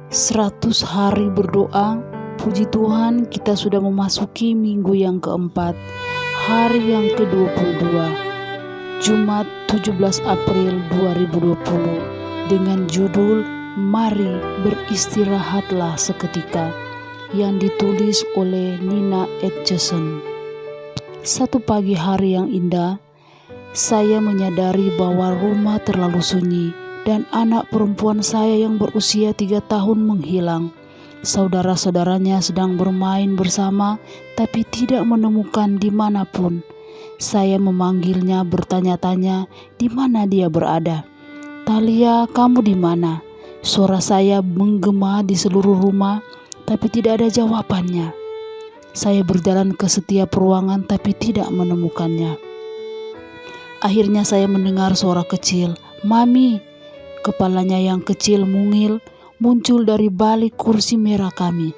100 hari berdoa. Puji Tuhan, kita sudah memasuki minggu yang keempat, hari yang ke-22, Jumat 17 April 2020, dengan judul Mari Beristirahatlah Seketika, yang ditulis oleh Nina Edgerton. Satu pagi hari yang indah, saya menyadari bahwa rumah terlalu sunyi dan anak perempuan saya yang berusia 3 tahun menghilang. Saudara-saudaranya sedang bermain bersama, tapi tidak menemukan dimanapun. Saya memanggilnya bertanya-tanya di mana dia berada. "Talia, kamu di mana?" Suara saya menggema di seluruh rumah, tapi tidak ada jawabannya. Saya berjalan ke setiap ruangan, tapi tidak menemukannya. Akhirnya saya mendengar suara kecil, "Mami." Kepalanya yang kecil mungil muncul dari balik kursi merah kami.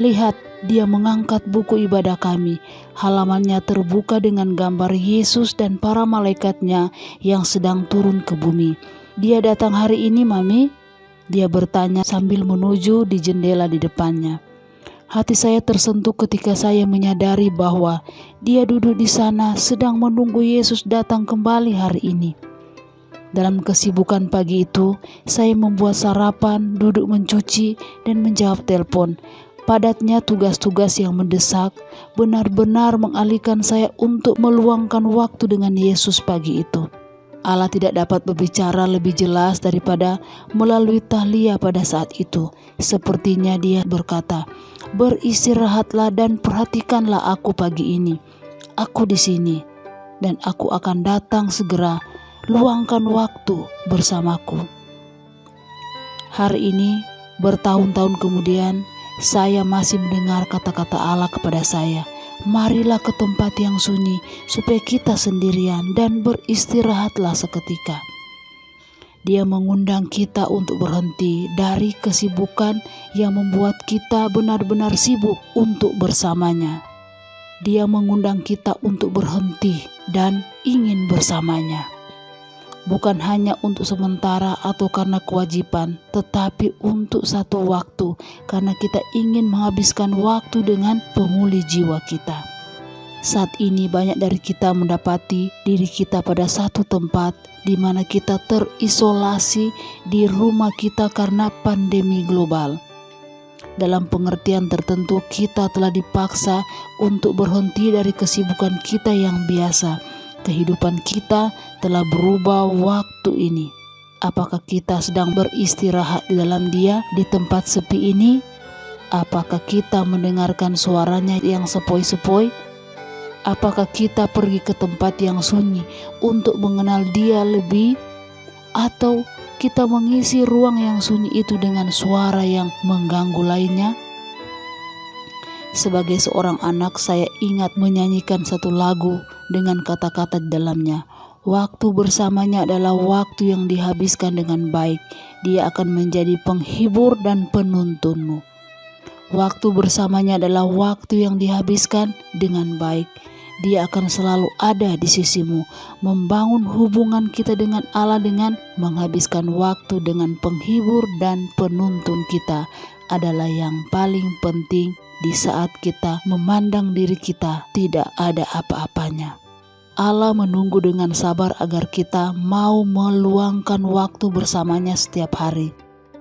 "Lihat," dia mengangkat buku ibadah kami. Halamannya terbuka dengan gambar Yesus dan para malaikatnya yang sedang turun ke bumi. "Dia datang hari ini, Mami?" dia bertanya sambil menuju di jendela di depannya. Hati saya tersentuh ketika saya menyadari bahwa dia duduk di sana sedang menunggu Yesus datang kembali hari ini. Dalam kesibukan pagi itu, saya membuat sarapan, duduk mencuci, dan menjawab telepon. Padatnya tugas-tugas yang mendesak benar-benar mengalihkan saya untuk meluangkan waktu dengan Yesus pagi itu. Allah tidak dapat berbicara lebih jelas daripada melalui Talia pada saat itu. Sepertinya dia berkata, "Beristirahatlah dan perhatikanlah aku pagi ini. Aku di sini, dan aku akan datang segera. Luangkan waktu bersamaku." Hari ini, bertahun-tahun kemudian, saya masih mendengar kata-kata Allah kepada saya, "Marilah ke tempat yang sunyi, supaya kita sendirian dan beristirahatlah seketika." Dia mengundang kita untuk berhenti dari kesibukan yang membuat kita benar-benar sibuk untuk bersamanya. Dia mengundang kita untuk berhenti dan ingin bersamanya. Bukan hanya untuk sementara atau karena kewajiban, tetapi untuk satu waktu, karena kita ingin menghabiskan waktu dengan pemulih jiwa kita. Saat ini banyak dari kita mendapati diri kita pada satu tempat di mana kita terisolasi di rumah kita karena pandemi global. Dalam pengertian tertentu, kita telah dipaksa untuk berhenti dari kesibukan kita yang biasa. Kehidupan kita telah berubah waktu ini. Apakah kita sedang beristirahat di dalam Dia di tempat sepi ini? Apakah kita mendengarkan suaranya yang sepoi-sepoi? Apakah kita pergi ke tempat yang sunyi untuk mengenal Dia lebih? Atau kita mengisi ruang yang sunyi itu dengan suara yang mengganggu lainnya? Sebagai seorang anak, saya ingat menyanyikan satu lagu dengan kata-kata di dalamnya. Waktu bersamanya adalah waktu yang dihabiskan dengan baik. Dia akan menjadi penghibur dan penuntunmu. Waktu bersamanya adalah waktu yang dihabiskan dengan baik. Dia akan selalu ada di sisimu. Membangun hubungan kita dengan Allah dengan menghabiskan waktu dengan penghibur dan penuntun kita adalah yang paling penting di saat kita memandang diri kita tidak ada apa-apanya. Allah menunggu dengan sabar agar kita mau meluangkan waktu bersamanya setiap hari.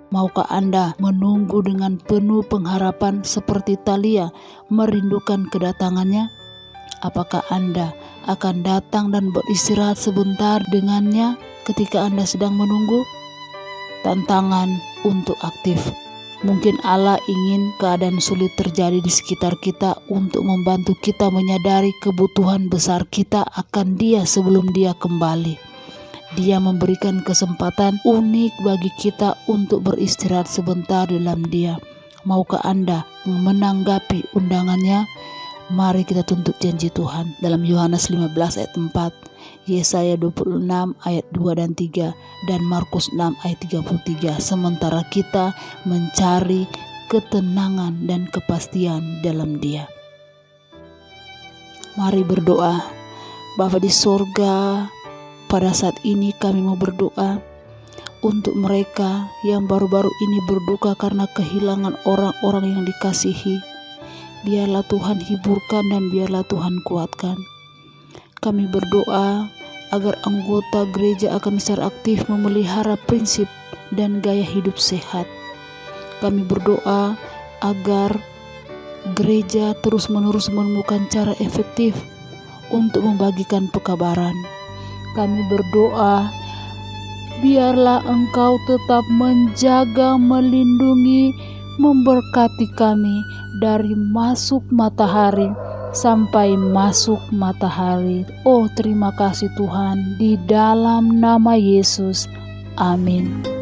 Maukah Anda menunggu dengan penuh pengharapan seperti Talia merindukan kedatangannya? Apakah Anda akan datang dan beristirahat sebentar dengannya ketika Anda sedang menunggu? Tantangan untuk aktif. Mungkin Allah ingin keadaan sulit terjadi di sekitar kita untuk membantu kita menyadari kebutuhan besar kita akan Dia sebelum Dia kembali. Dia memberikan kesempatan unik bagi kita untuk beristirahat sebentar dalam Dia. Maukah Anda menanggapi undangannya? Mari kita tuntut janji Tuhan dalam Yohanes 15 ayat 4, Yesaya 26 ayat 2 dan 3, dan Markus 6 ayat 33. Sementara kita mencari ketenangan dan kepastian dalam Dia. Mari berdoa. Bapa di sorga, pada saat ini kami mau berdoa. Untuk mereka yang baru-baru ini berduka karena kehilangan orang-orang yang dikasihi, biarlah Tuhan hiburkan dan biarlah Tuhan kuatkan. Kami berdoa agar anggota gereja akan secara aktif memelihara prinsip dan gaya hidup sehat. Kami berdoa agar gereja terus-menerus menemukan cara efektif untuk membagikan pekabaran. Kami berdoa biarlah Engkau tetap menjaga, melindungi, memberkati kami dari masuk matahari sampai masuk matahari. Oh, terima kasih Tuhan, di dalam nama Yesus. Amin.